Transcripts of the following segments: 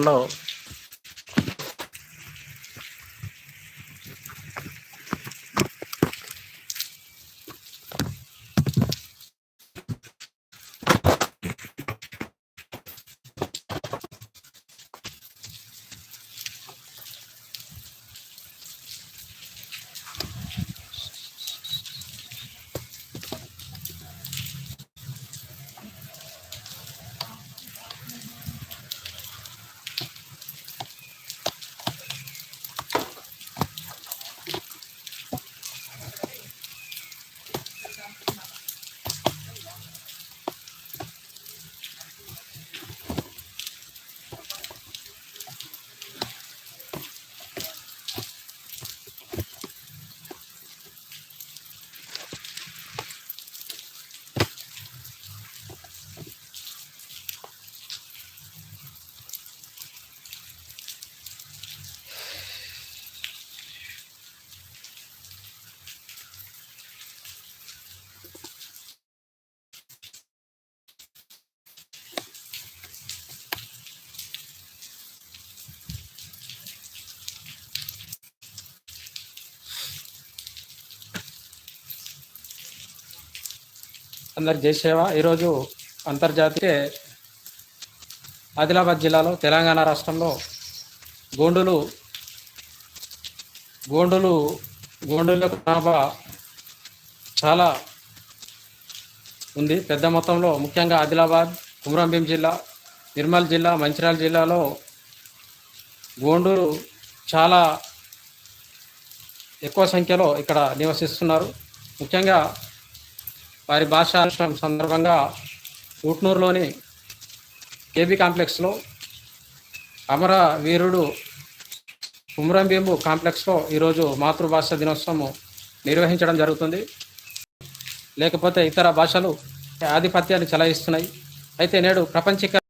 లో అందరికి జై సేవ. ఈరోజు అంతర్జాతీయ ఆదిలాబాద్ జిల్లాలో తెలంగాణ రాష్ట్రంలో గోండుల జనాభా చాలా ఉంది. పెద్ద మొత్తంలో ముఖ్యంగా ఆదిలాబాద్, కుమ్రంభీం జిల్లా, నిర్మల్ జిల్లా, మంచిర్యాల జిల్లాలో గోండులు చాలా ఎక్కువ సంఖ్యలో ఇక్కడ నివసిస్తున్నారు. ముఖ్యంగా వారి భాషా సందర్భంగా ఊట్నూరులోని కేబీ కాంప్లెక్స్లో అమర వీరుడు కుమ్రంభీము కాంప్లెక్స్లో ఈరోజు మాతృభాష దినోత్సవం నిర్వహించడం జరుగుతుంది. లేకపోతే ఇతర భాషలు ఆధిపత్యాన్ని చెలాయిస్తున్నాయి. అయితే నేడు ప్రపంచీకరణ,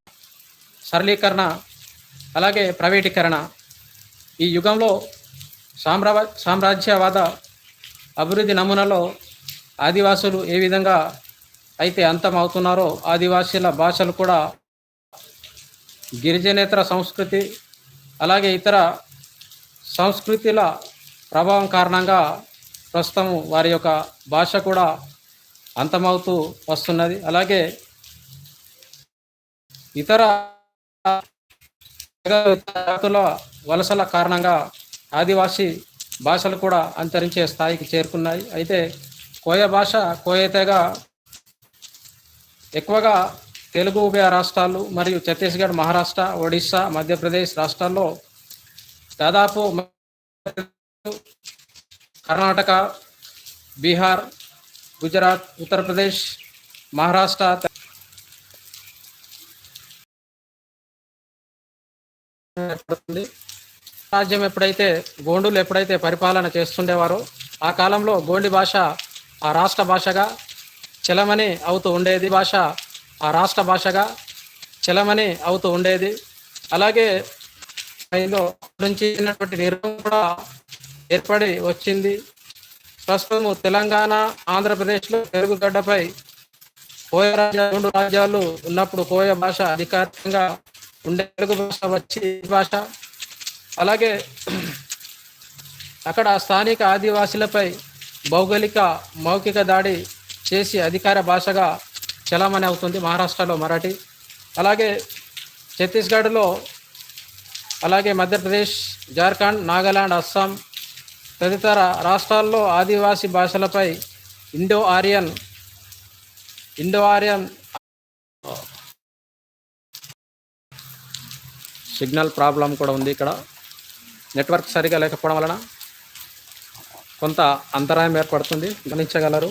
సరళీకరణ, అలాగే ప్రైవేటీకరణ ఈ యుగంలో సామ్రాజ్యవాద అభివృద్ధి నమూనాలో ఆదివాసులు ఏ విధంగా అయితే అంతమవుతున్నారో ఆదివాసీల భాషలు కూడా గిరిజనేతర సంస్కృతి అలాగే ఇతర సంస్కృతుల ప్రభావం కారణంగా ప్రస్తుతం వారి యొక్క భాష కూడా అంతమవుతూ వస్తున్నది. అలాగే ఇతర జాతుల వలసల కారణంగా ఆదివాసీ భాషలు కూడా అంతరించే స్థాయికి చేరుకున్నాయి. అయితే కోయ భాష, కోయ తెగ ఎక్కువగా తెలుగు ఉభయ రాష్ట్రాలు మరియు ఛత్తీస్గఢ్, మహారాష్ట్ర, ఒడిశా, మధ్యప్రదేశ్ రాష్ట్రాల్లో దాదాపు కర్ణాటక, బీహార్, గుజరాత్, ఉత్తరప్రదేశ్, మహారాష్ట్ర ఏర్పడుతుంది. రాజ్యం గోండులు ఎప్పుడైతే పరిపాలన చేస్తుండేవారో ఆ కాలంలో గోండి భాష ఆ రాష్ట్ర భాషగా చలమని అవుతూ ఉండేది. భాష ఆ రాష్ట్ర భాషగా చలమని అవుతూ ఉండేది. అలాగే నుంచి నిర్ణయం కూడా ఏర్పడి వచ్చింది. ప్రస్తుతం తెలంగాణ, ఆంధ్రప్రదేశ్లో తెలుగు గడ్డపై కోయ రెండు రాజ్యాలు ఉన్నప్పుడు కోయ భాష అధికారికంగా ఉండే తెలుగు భాష వచ్చి భాష. అలాగే అక్కడ స్థానిక ఆదివాసీలపై భౌగోళిక మౌఖిక దాడి చేసి అధికార భాషగా చలామణి అవుతుంది మహారాష్ట్రలో మరాఠీ. అలాగే ఛత్తీస్గఢ్లో, అలాగే మధ్యప్రదేశ్, జార్ఖండ్, నాగాలాండ్, అస్సాం తదితర రాష్ట్రాల్లో ఆదివాసీ భాషలపై ఇండో ఆరియన్ సిగ్నల్ ప్రాబ్లం కూడా ఉంది. ఇక్కడ నెట్వర్క్ సరిగా లేకపోవడం వలన కొంత అంతరాయం ఏర్పడుతుంది, గమనించగలరు.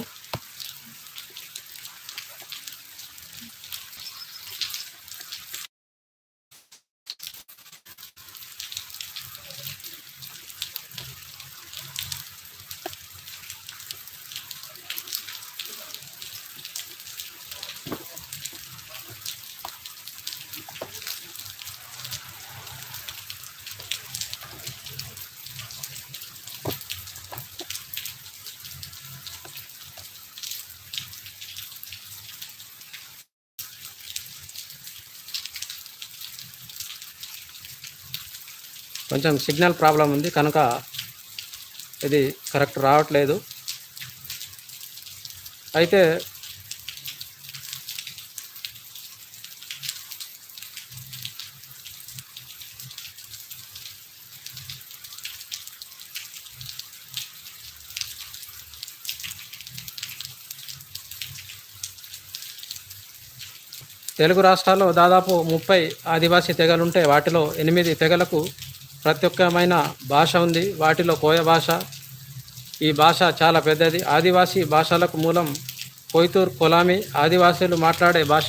కొంచెం సిగ్నల్ ప్రాబ్లం ఉంది కనుక ఇది కరెక్ట్ రావట్లేదు. అయితే తెలుగు రాష్ట్రాల్లో దాదాపు 30 ఆదివాసీ తెగలుంటే వాటిలో 8 తెగలకు ప్రత్యేకమైన భాష ఉంది. వాటిలో కోయ భాష. ఈ భాష చాలా పెద్దది. ఆదివాసీ భాషలకు మూలం కొయ్తూర్ కొలామి. ఆదివాసీలు మాట్లాడే భాష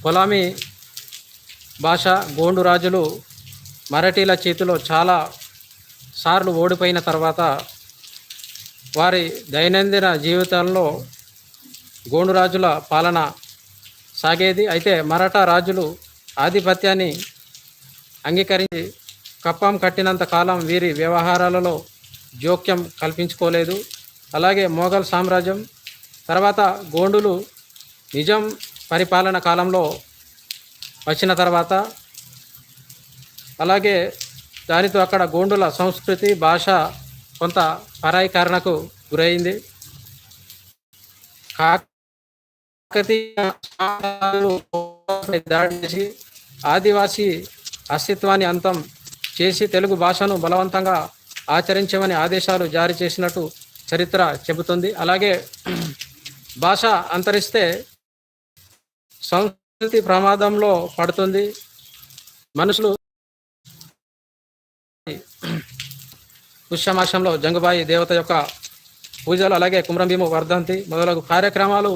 కొలామి భాష. గోండు రాజులు మరాఠీల చేతిలో చాలా సార్లు ఓడిపోయిన తర్వాత వారి దైనందిన జీవితంలో గోండు రాజుల పాలన సాగేది. అయితే మరాఠా రాజులు ఆధిపత్యాన్ని అంగీకరించి కప్పం కట్టినంత కాలం వీరి వ్యవహారాలలో జోక్యం కల్పించుకోలేదు. అలాగే మొఘల్ సామ్రాజ్యం తర్వాత గోండులు నిజాం పరిపాలన కాలంలో వచ్చిన తర్వాత అలాగే దానితో అక్కడ గోండుల సంస్కృతి భాష కొంత పరాయీకరణకు గురైంది. దాడి చేసి ఆదివాసీ అస్తిత్వాన్ని అంతం చేసి తెలుగు భాషను బలవంతంగా ఆచరించమని ఆదేశాలు జారీ చేసినట్టు చరిత్ర చెబుతుంది. అలాగే భాష అంతరిస్తే సంస్కృతి ప్రమాదంలో పడుతుంది. మనుషులు పుష్యమాసంలో జంగుబాయి దేవత యొక్క పూజలు అలాగే కుమ్రంభీము వర్ధంతి మొదలగు కార్యక్రమాలు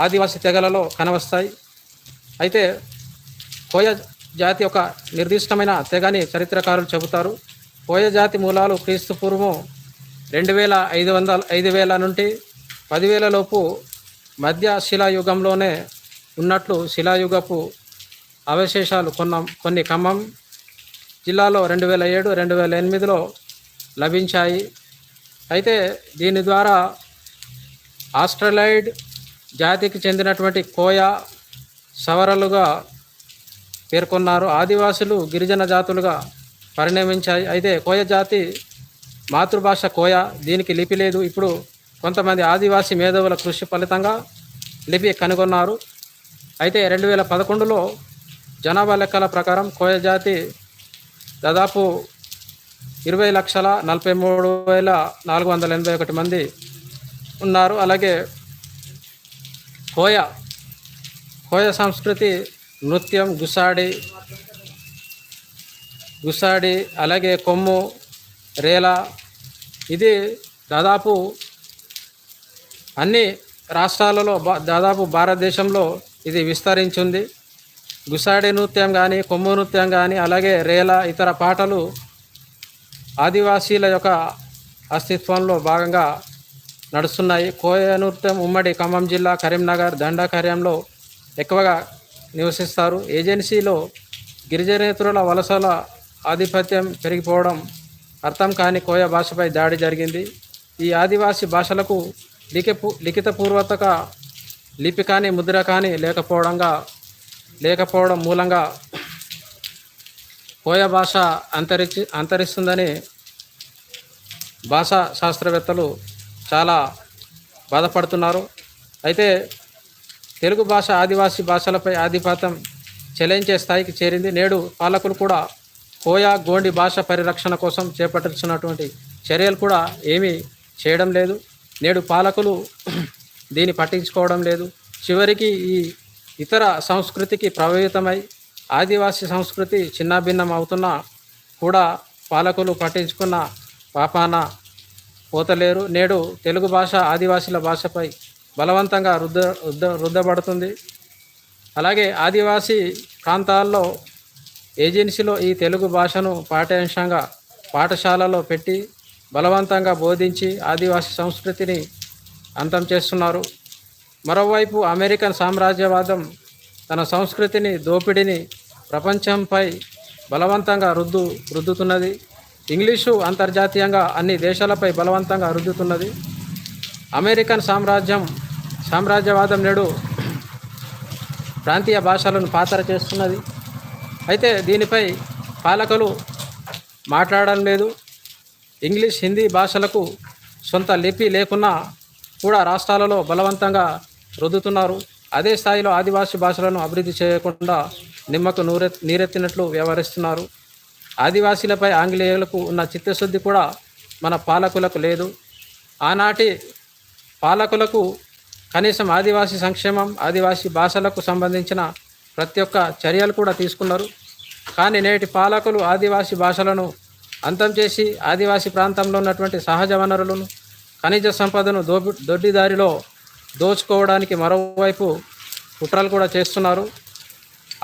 ఆదివాసీ తెగలలో కనవస్తాయి. అయితే కోయ జాతి ఒక నిర్దిష్టమైన తెగని చరిత్రకారులు చెబుతారు. కోయ జాతి మూలాలు క్రీస్తు పూర్వం 2500 నుండి 10,000 లోపు మధ్య శిలాయుగంలోనే ఉన్నట్లు శిలాయుగపు అవశేషాలు కొన్ని ఖమ్మం జిల్లాలో 2007, 2008లో లభించాయి. అయితే దీని ద్వారా ఆస్ట్రలాయిడ్ జాతికి చెందినటువంటి కోయ సవరలుగా పేర్కొన్నారు. ఆదివాసులు గిరిజన జాతులుగా పరిణమించాయి. అయితే కోయ జాతి మాతృభాష కోయ. దీనికి లిపి లేదు. ఇప్పుడు కొంతమంది ఆదివాసీ మేధావుల కృషి ఫలితంగా లిపి కనుగొన్నారు. అయితే 2011లో జనాభా లెక్కల ప్రకారం కోయ జాతి దాదాపు 20,43,481 మంది ఉన్నారు. అలాగే కోయ సంస్కృతి నృత్యం గుసాడి అలాగే కొమ్ము రేలా ఇది దాదాపు అన్ని రాష్ట్రాలలో దాదాపు భారతదేశంలో ఇది విస్తరించింది. గుసాడి నృత్యం కానీ కొమ్ము నృత్యం కానీ అలాగే రేలా ఇతర పాటలు ఆదివాసీల యొక్క అస్తిత్వంలో భాగంగా నడుస్తున్నాయి. కోయ నృత్యం ఉమ్మడి ఖమ్మం జిల్లా, కరీంనగర్, దండకార్యంలో ఎక్కువగా నివసిస్తారు. ఏజెన్సీలో గిరిజనేతరుల వలసల ఆధిపత్యం పెరిగిపోవడం అర్థం కాని కోయ భాషపై దాడి జరిగింది. ఈ ఆదివాసీ భాషలకు లిఖితపూర్వక లిపి కానీ ముద్ర కానీ లేకపోవడం మూలంగా కోయ భాష అంతరిస్తుందని భాషా శాస్త్రవేత్తలు చాలా బాధపడుతున్నారు. అయితే తెలుగు భాష ఆదివాసీ భాషలపై ఆధిపత్యం చెలాయించే స్థాయికి చేరింది. నేడు పాలకులు కూడా కోయ గోండి భాష పరిరక్షణ కోసం చేపట్టించినటువంటి చర్యలు కూడా ఏమీ చేయడం లేదు. నేడు పాలకులు దీన్ని పట్టించుకోవడం లేదు. చివరికి ఈ ఇతర సంస్కృతికి ప్రభావితమై ఆదివాసీ సంస్కృతి చిన్నాభిన్నం అవుతున్నా కూడా పాలకులు పట్టించుకున్న పాపాన పోతలేరు. నేడు తెలుగు భాష ఆదివాసీల భాషపై బలవంతంగా రుద్దబడుతుంది. అలాగే ఆదివాసీ ప్రాంతాల్లో ఏజెన్సీలో ఈ తెలుగు భాషను పాఠ్యాంశంగా పాఠశాలలో పెట్టి బలవంతంగా బోధించి ఆదివాసీ సంస్కృతిని అంతం చేస్తున్నారు. మరోవైపు అమెరికన్ సామ్రాజ్యవాదం తన సంస్కృతిని దోపిడీని ప్రపంచంపై బలవంతంగా రుద్దుతున్నది. ఇంగ్లీషు అంతర్జాతీయంగా అన్ని దేశాలపై బలవంతంగా రుద్దుతున్నది. అమెరికన్ సామ్రాజ్యవాదం నేడు ప్రాంతీయ భాషలను పాతర చేస్తున్నది. అయితే దీనిపై పాలకులు మాట్లాడడం లేదు. ఇంగ్లీష్, హిందీ భాషలకు సొంత లిపి లేకున్నా కూడా రాష్ట్రాలలో బలవంతంగా రుద్దుతున్నారు. అదే స్థాయిలో ఆదివాసీ భాషలను అభివృద్ధి చేయకుండా నిమ్మకు నీరెత్తినట్లు వ్యవహరిస్తున్నారు. ఆదివాసీలపై ఆంగ్లేయులకు ఉన్న చిత్తశుద్ధి కూడా మన పాలకులకు లేదు. ఆనాటి పాలకులకు కనీసం ఆదివాసీ సంక్షేమం, ఆదివాసీ భాషలకు సంబంధించిన ప్రతి ఒక్క చర్యలు కూడా తీసుకున్నారు. కానీ నేటి పాలకులు ఆదివాసీ భాషలను అంతం చేసి ఆదివాసీ ప్రాంతంలో ఉన్నటువంటి సహజ వనరులను, ఖనిజ సంపదను దొడ్డిదారిలో దోచుకోవడానికి మరోవైపు కుట్రలు కూడా చేస్తున్నారు.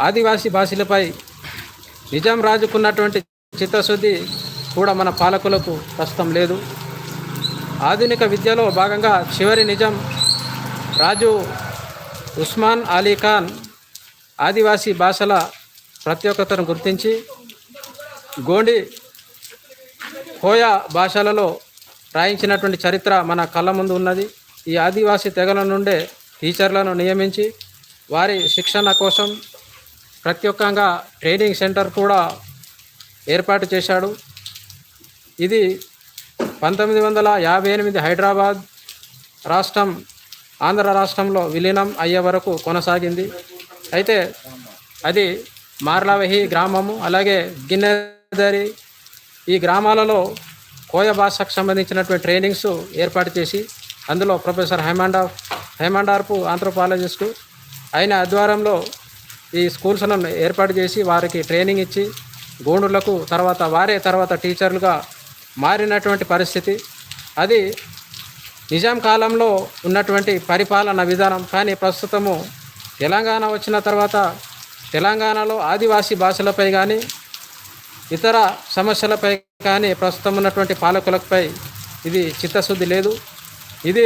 ఆదివాసీ భాషలపై నిజాం రాజుకున్నటువంటి చిత్తశుద్ధి కూడా మన పాలకులకు ప్రస్తుతం లేదు. ఆధునిక విద్యలో భాగంగా చివరి నిజాం రాజు ఉస్మాన్ అలీ ఖాన్ ఆదివాసీ భాషల ప్రత్యేకతను గుర్తించి గోండి, కోయా భాషలలో రాయించినటువంటి చరిత్ర మన కళ్ళ ముందు ఉన్నది. ఈ ఆదివాసీ తెగల నుండే టీచర్లను నియమించి వారి శిక్షణ కోసం ప్రత్యేకంగా ట్రైనింగ్ సెంటర్ కూడా ఏర్పాటు చేశాడు. ఇది 1958 హైదరాబాద్ రాష్ట్రం ఆంధ్ర రాష్ట్రంలో విలీనం అయ్యే వరకు కొనసాగింది. అయితే అది మార్లావహి గ్రామము, అలాగే గిన్నెదరి ఈ గ్రామాలలో కోయ భాషకు సంబంధించినటువంటి ట్రైనింగ్స్ ఏర్పాటు చేసి అందులో ప్రొఫెసర్ హేమండార్పు ఆంథ్రోపాలజిస్టు ఆయన ఆధ్వర్యంలో ఈ స్కూల్స్లను ఏర్పాటు చేసి వారికి ట్రైనింగ్ ఇచ్చి గోండులకు తర్వాత టీచర్లుగా మారినటువంటి పరిస్థితి. అది నిజాం కాలంలో ఉన్నటువంటి పరిపాలన విధానం. కానీ ప్రస్తుతము తెలంగాణ వచ్చిన తర్వాత తెలంగాణలో ఆదివాసీ భాషలపై కానీ ఇతర సమస్యలపై కానీ ప్రస్తుతం ఉన్నటువంటి పాలకులపై ఇది చిత్తశుద్ధి లేదు. ఇది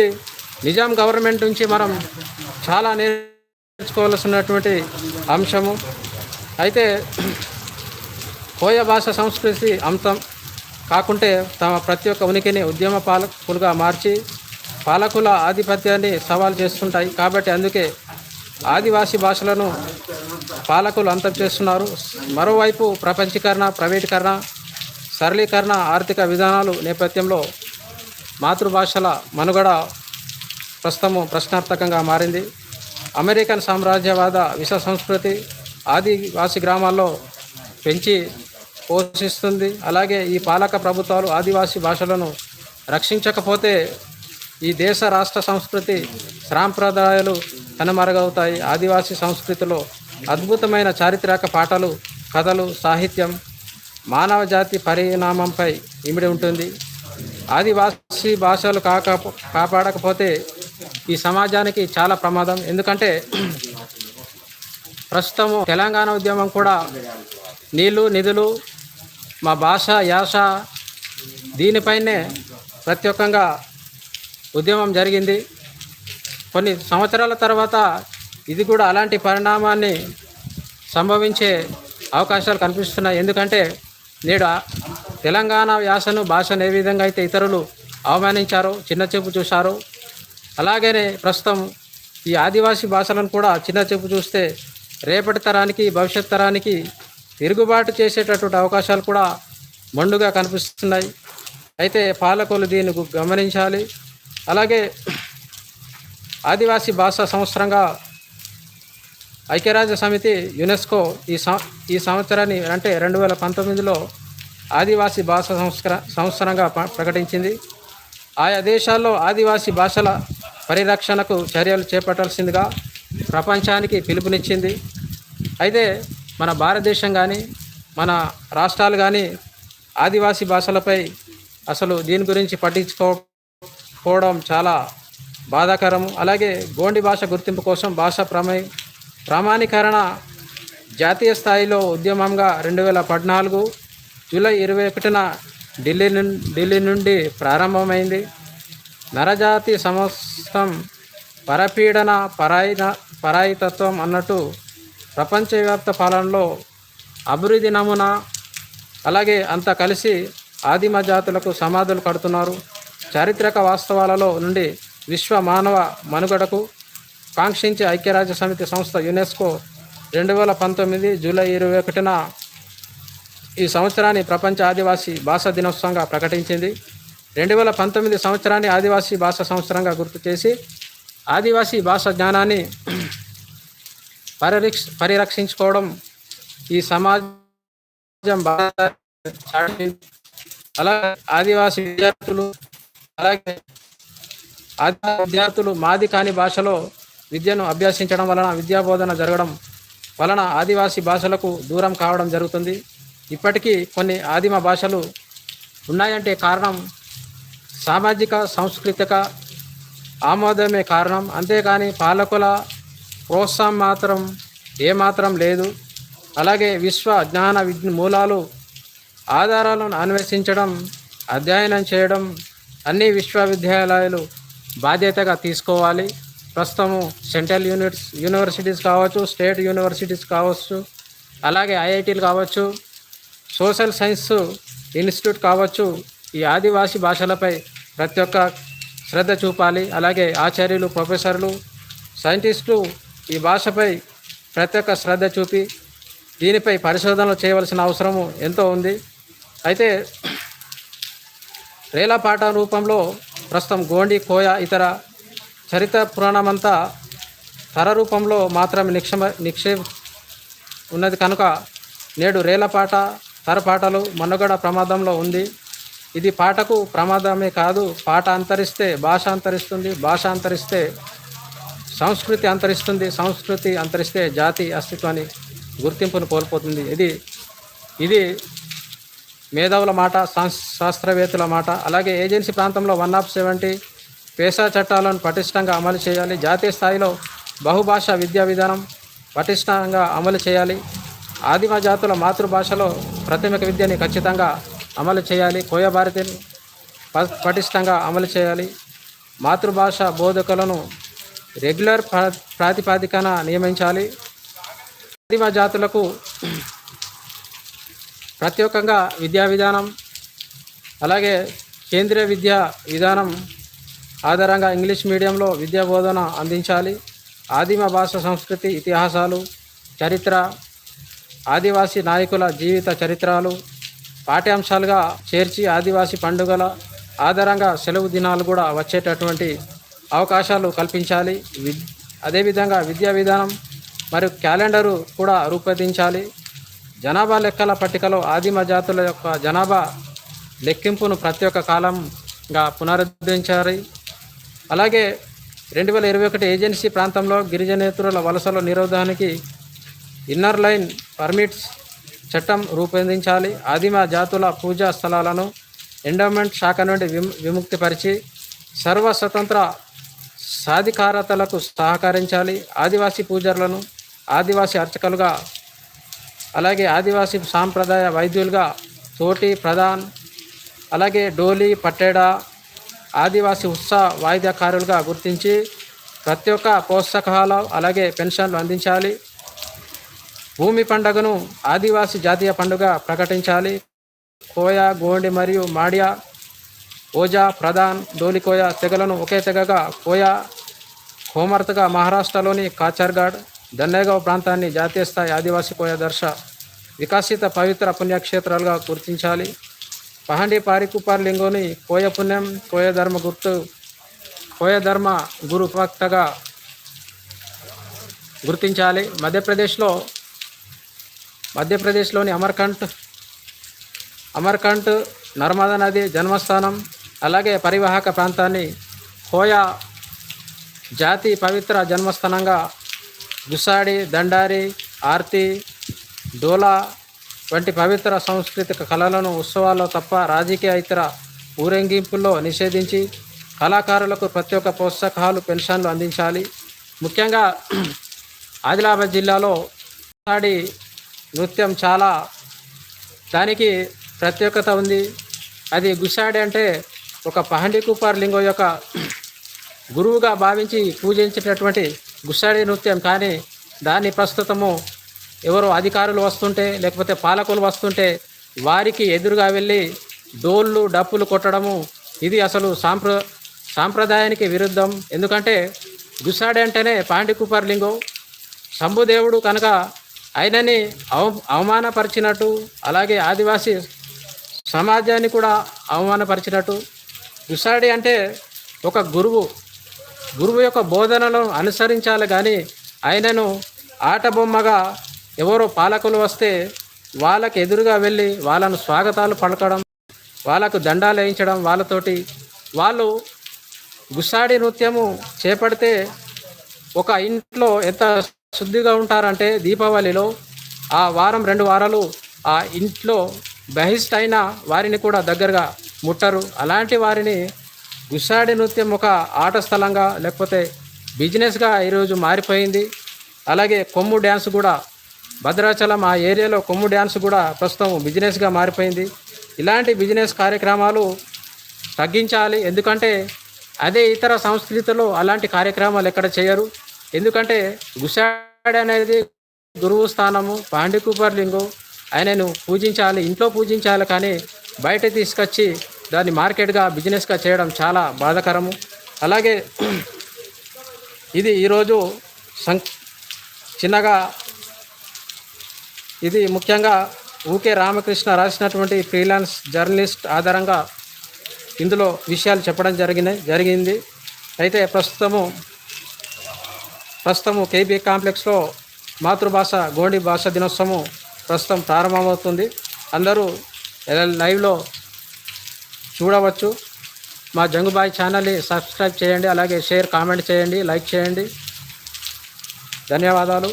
నిజాం గవర్నమెంట్ నుంచి మనం చాలా నేర్చుకోవాల్సినటువంటి అంశము. అయితే కోయ భాష సంస్కృతి అంతం కాకుంటే తమ ప్రతి ఒక్క ఉనికిని ఉద్యమ పాలకులుగా మార్చి పాలకుల ఆధిపత్యాన్ని సవాల్ చేస్తుంటాయి. కాబట్టి అందుకే ఆదివాసీ భాషలను పాలకులు అంతం చేస్తున్నారు. మరోవైపు ప్రపంచీకరణ, ప్రైవేటీకరణ, సరళీకరణ, ఆర్థిక విధానాలు నేపథ్యంలో మాతృభాషల మనుగడ ప్రస్తుతము ప్రశ్నార్థకంగా మారింది. అమెరికన్ సామ్రాజ్యవాద విష సంస్కృతి ఆదివాసీ గ్రామాల్లో పెంచి పోషిస్తుంది. అలాగే ఈ పాలక ప్రభుత్వాలు ఆదివాసీ భాషలను రక్షించకపోతే ఈ దేశ రాష్ట్ర సంస్కృతి సాంప్రదాయాలు కనుమరుగవుతాయి. ఆదివాసీ సంస్కృతిలో అద్భుతమైన చారిత్రక పాటలు, కథలు, సాహిత్యం, మానవ జాతి పరిణామంపై ఇమిడి ఉంటుంది. ఆదివాసీ భాషలు కాపాడకపోతే ఈ సమాజానికి చాలా ప్రమాదం. ఎందుకంటే ప్రస్తుతము తెలంగాణ ఉద్యమం కూడా నీళ్ళు, నిధులు, మా భాష, యాస దీనిపైనే ప్రత్యేకంగా ఉద్యమం జరిగింది. కొన్ని సంవత్సరాల తర్వాత ఇది కూడా అలాంటి పరిణామాన్ని సంభవించే అవకాశాలు కనిపిస్తున్నాయి. ఎందుకంటే నేడు తెలంగాణ యాసను, భాషను ఏ విధంగా అయితే ఇతరులు అవమానించారో, చిన్నచూపు చూశారో, అలాగనే ప్రస్తుతం ఈ ఆదివాసీ భాషలను కూడా చిన్నచూపు చూస్తే రేపటి తరానికి, భవిష్యత్ తరానికి తిరుగుబాటు చేసేటటువంటి అవకాశాలు కూడా మెండుగా కనిపిస్తున్నాయి. అయితే పాలకులు దీన్ని గమనించాలి. అలాగే ఆదివాసీ భాషా సంవత్సరంగా ఐక్యరాజ్య సమితి యునెస్కో ఈ సంవత్సరాన్ని అంటే 2019లో ఆదివాసీ భాషా సంవత్సరంగా ప్రకటించింది. ఆయా దేశాల్లో ఆదివాసీ భాషల పరిరక్షణకు చర్యలు చేపట్టాల్సిందిగా ప్రపంచానికి పిలుపునిచ్చింది. అయితే మన భారతదేశం కానీ, మన రాష్ట్రాలు కానీ ఆదివాసీ భాషలపై అసలు దీని గురించి పట్టించుకోవడం చాలా బాధాకరము. అలాగే గోండి భాష గుర్తింపు కోసం భాష ప్రామాణీకరణ జాతీయ స్థాయిలో ఉద్యమంగా 2014 జూలై 21న ఢిల్లీ నుండి ప్రారంభమైంది. నరజాతి సమస్తం పరపీడన, పరాయితత్వం అన్నట్టు ప్రపంచవ్యాప్త పాలనలో అభివృద్ధి నమూనా. అలాగే అంతా కలిసి ఆదిమ జాతులకు సమాధులు కడుతున్నారు. చారిత్రక వాస్తవాలలో నుండి విశ్వ మానవ మనుగడకు కాంక్షించే ఐక్యరాజ్య సమితి సంస్థ యునెస్కో 2019 జూలై 21న ఈ సంవత్సరాన్ని ప్రపంచ ఆదివాసీ భాషా దినోత్సవంగా ప్రకటించింది. 2019 సంవత్సరాన్ని ఆదివాసీ భాషా సంవత్సరంగా గుర్తు చేసి ఆదివాసీ భాషా జ్ఞానాన్ని పరిరక్షించుకోవడం ఈ సమాజం అలాగే ఆదివాసీ విద్యార్థులు మాది కాని భాషలో విద్యను అభ్యసించడం వలన విద్యాబోధన జరగడం వలన ఆదివాసీ భాషలకు దూరం కావడం జరుగుతుంది. ఇప్పటికీ కొన్ని ఆదిమ భాషలు ఉన్నాయంటే కారణం సామాజిక సాంస్కృతిక ఆమోదమే కారణం, అంతేకాని పాలకుల ప్రోత్సాహం మాత్రం ఏమాత్రం లేదు. అలాగే విశ్వ జ్ఞాన మూలాలు ఆధారాలను అన్వేషించడం, అధ్యయనం చేయడం అన్ని విశ్వవిద్యాలయాలు బాధ్యతగా తీసుకోవాలి. ప్రస్తుతము సెంట్రల్ యూనివర్సిటీస్ కావచ్చు, స్టేట్ యూనివర్సిటీస్ కావచ్చు, అలాగే ఐఐటీలు కావచ్చు, సోషల్ సైన్స్ ఇన్స్టిట్యూట్ కావచ్చు, ఈ ఆదివాసీ భాషలపై ప్రతి ఒక్క శ్రద్ధ చూపాలి. అలాగే ఆచార్యులు, ప్రొఫెసర్లు, సైంటిస్టులు ఈ భాషపై ప్రతి ఒక్క శ్రద్ధ చూపి దీనిపై పరిశోధనలు చేయవలసిన అవసరము ఎంతో ఉంది. అయితే రేలపాట రూపంలో ప్రస్తుతం గోండి, కోయ ఇతర చరిత్ర పురాణమంతా తర రూపంలో మాత్రమే నిక్షే ఉన్నది కనుక నేడు రేలపాట, తరపాటలు మనుగడ ప్రమాదంలో ఉంది. ఇది పాటకు ప్రమాదమే కాదు, పాట అంతరిస్తే భాష అంతరిస్తుంది, భాష అంతరిస్తే సంస్కృతి అంతరిస్తుంది, సంస్కృతి అంతరిస్తే జాతి అస్తిత్వాన్ని గుర్తింపును కోల్పోతుంది. ఇది మేధావుల మాట, శాస్త్రవేత్తల మాట. అలాగే ఏజెన్సీ ప్రాంతంలో 170 పేసా చట్టాలను పటిష్టంగా అమలు చేయాలి. జాతీయ స్థాయిలో బహుభాషా విద్యా విధానం పటిష్టంగా అమలు చేయాలి. ఆదిమ జాతుల మాతృభాషలో ప్రాథమిక విద్యని ఖచ్చితంగా అమలు చేయాలి. కోయ భారతిని పటిష్టంగా అమలు చేయాలి. మాతృభాష బోధకులను రెగ్యులర్ ప్రాతిపదికన నియమించాలి. ఆదిమ జాతులకు ప్రత్యేకంగా విద్యా విధానం, అలాగే కేంద్రీయ విద్యా విధానం ఆధారంగా ఇంగ్లీష్ మీడియంలో విద్యా బోధన అందించాలి. ఆదిమ భాష సంస్కృతి, ఇతిహాసాలు, చరిత్ర, ఆదివాసీ నాయకుల జీవిత చరిత్రలు పాఠ్యాంశాలుగా చేర్చి ఆదివాసీ పండుగల ఆధారంగా సెలవు దినాలు కూడా వచ్చేటటువంటి అవకాశాలు కల్పించాలి. అదేవిధంగా విద్యా విధానం మరియు క్యాలెండరు కూడా రూపొందించాలి. జనాభా లెక్కల పట్టికలో ఆదిమ జాతుల యొక్క జనాభా లెక్కింపును ప్రతి ఒక్క కాలంగా పునరుద్ధరించాలి. అలాగే 2021 ఏజెన్సీ ప్రాంతంలో గిరిజనేతరుల వలసల నిరోధానికి ఇన్నర్ లైన్ పర్మిట్స్ చట్టం రూపొందించాలి. ఆదిమ జాతుల పూజా స్థలాలను ఎండోమెంట్ శాఖ నుండి విముక్తిపరిచి సర్వస్వతంత్ర సాధికారతలకు సహకరించాలి. ఆదివాసీ పూజారులను ఆదివాసీ అర్చకులుగా, అలాగే ఆదివాసీ సాంప్రదాయ వైద్యులుగా తోటి ప్రధాన్, అలాగే డోలి, పట్టేడా, ఆదివాసీ ఉత్సవ వాయిద్యకారులుగా గుర్తించి ప్రతి ఒక్క ప్రోత్సాహకాలు అలాగే పెన్షన్లు అందించాలి. భూమి పండుగను ఆదివాసీ జాతీయ పండుగ ప్రకటించాలి. కోయ, గోండి మరియు మాడియా, ఓజా, ప్రధాన్, డోలికోయ తెగలను ఒకే తెగగా కోయ హోమర్తగా మహారాష్ట్రలోని కాచర్గాడ్, దన్నేగావ్ ప్రాంతాన్ని జాతీయ స్థాయి ఆదివాసీ కోయ దర్శ వికసిత పవిత్ర పుణ్యక్షేత్రాలుగా గుర్తించాలి. పహండి పారికుపార్ లింగోని కోయ పుణ్యం, కోయ ధర్మ గురు భక్తగా గుర్తించాలి. మధ్యప్రదేశ్లోని అమర్కంట్ నర్మదా నది జన్మస్థానం, అలాగే పరివాహక ప్రాంతాన్ని కోయ జాతి పవిత్ర జన్మస్థానంగా గుసాడి, దండారి, ఆర్తి, డోలా వంటి పవిత్ర సాంస్కృతిక కళలను ఉత్సవాల్లో తప్ప రాజకీయ ఇతర ఊరేగింపుల్లో నిషేధించి కళాకారులకు ప్రత్యేక ప్రోత్సాహకాలు, పెన్షన్లు అందించాలి. ముఖ్యంగా ఆదిలాబాద్ జిల్లాలో గుసాడి నృత్యం చాలా దానికి ప్రత్యేకత ఉంది. అది గుసాడి అంటే ఒక పహండి కుపార్ లింగం యొక్క గురువుగా భావించి పూజించేటటువంటి గుసాడి నృత్యం. కానీ దాన్ని ప్రస్తుతము ఎవరో అధికారులు వస్తుంటే లేకపోతే పాలకులు వస్తుంటే వారికి ఎదురుగా వెళ్ళి డోళ్ళు, డప్పులు కొట్టడము ఇది అసలు సాంప్రదాయానికి విరుద్ధం. ఎందుకంటే గుసాడి అంటేనే పాండి కుపార్ లింగం శంభుదేవుడు కనుక ఆయనని అవమానపరిచినట్టు, అలాగే ఆదివాసీ సమాజాన్ని కూడా అవమానపరిచినట్టు. గుస్సాడి అంటే ఒక గురువు యొక్క బోధనలను అనుసరించాలి, కానీ ఆయనను ఆట బొమ్మగా ఎవరో పాలకులు వస్తే వాళ్ళకి ఎదురుగా వెళ్ళి వాళ్ళను స్వాగతాలు పలకడం, వాళ్ళకు దండాలు వేయించడం, వాళ్ళు గుస్సాడి నృత్యము చేపడితే ఒక ఇంట్లో ఎంత శుద్ధిగా ఉంటారంటే దీపావళిలో ఆ వారం 2 వారాలు ఆ ఇంట్లో బహిష్టైన వారిని కూడా దగ్గరగా ముట్టరు. అలాంటి వారిని గుస్సాడి నృత్యం ఒక ఆట స్థలంగా లేకపోతే బిజినెస్గా ఈరోజు మారిపోయింది. అలాగే కొమ్ము డ్యాన్స్ కూడా భద్రాచలం ఆ ఏరియాలో కొమ్ము డ్యాన్స్ కూడా ప్రస్తుతం బిజినెస్గా మారిపోయింది. ఇలాంటి బిజినెస్ కార్యక్రమాలు తగ్గించాలి. ఎందుకంటే అదే ఇతర సంస్కృతిలో అలాంటి కార్యక్రమాలు ఎక్కడ చేయరు. ఎందుకంటే గుస్సాడి అనేది గురువు స్థానము, పాండికుపర్లింగు, ఆయనను పూజించాలి, ఇంట్లో పూజించాలి, కానీ బయట తీసుకొచ్చి దాన్ని మార్కెట్గా బిజినెస్గా చేయడం చాలా బాధాకరము. అలాగే ఇది ఈరోజు చిన్నగా ఇది ముఖ్యంగా ఊకే రామకృష్ణ రాసినటువంటి ఫ్రీలాన్స్ జర్నలిస్ట్ ఆధారంగా ఇందులో విషయాలు చెప్పడం జరిగింది. అయితే ప్రస్తుతము కేబీ కాంప్లెక్స్లో మాతృభాష గోండి భాష దినోత్సవం ప్రస్తుతం ప్రారంభమవుతుంది. అందరూ లైవ్లో చూడవచ్చు. మా జంగుబాయ్ ఛానల్ని సబ్స్క్రైబ్ చేయండి, అలాగే షేర్, కామెంట్ చేయండి, లైక్ చేయండి. ధన్యవాదాలు.